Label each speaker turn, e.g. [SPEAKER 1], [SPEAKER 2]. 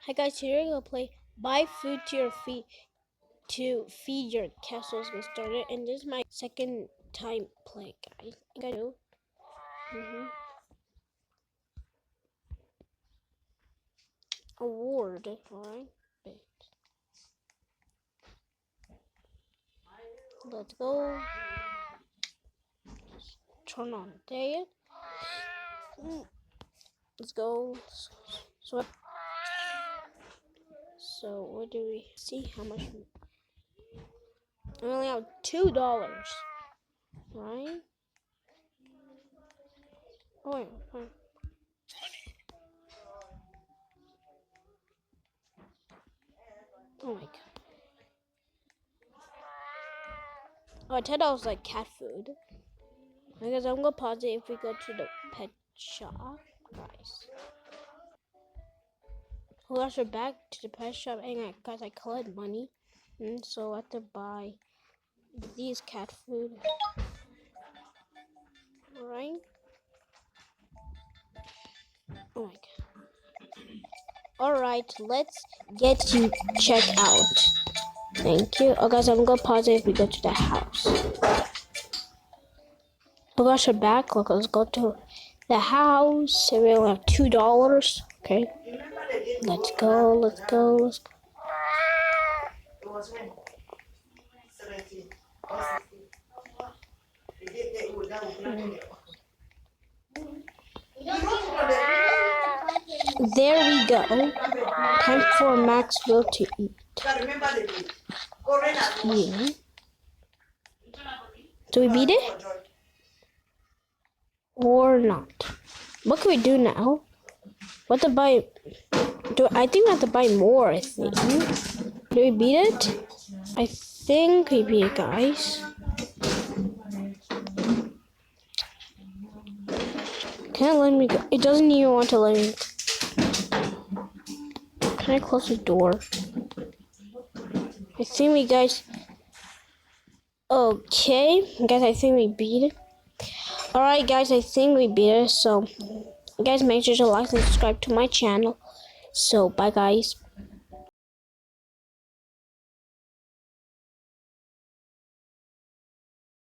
[SPEAKER 1] Hi guys, today we're gonna play buy food to your feet to feed your castles get started, and this is my second time playing, guys. I know. Award, alright. Let's go. Turn on day. Let's go. So what do we see? How much? I only have $2, right? Oh wait. Oh my god. Oh, $10 like cat food. Because I'm gonna pause it if we go to the pet shop, guys. We are back to the pet shop, and guys, I collect money, and so I have to buy these cat food. Alright. Oh my god. Alright, let's get to check out. Thank you. Oh guys, I'm gonna pause it if we go to the house. Oh gosh, we're back. Look, let's go to the house. We only have $2. Okay. Let's go. Let's go. Let's go. There we go. Time for Maxwell to eat. Yeah. Do we beat it? Or not? What can we do now? What to buy? I think we have to buy more, I think. Do we beat it? I think we beat it, guys. Can't let me go. It doesn't even want to let me. Can I close the door? I think we guys. Okay, guys, I think we beat it. Alright, guys, I think we beat it. So, guys, make sure to like and subscribe to my channel. So, bye, guys.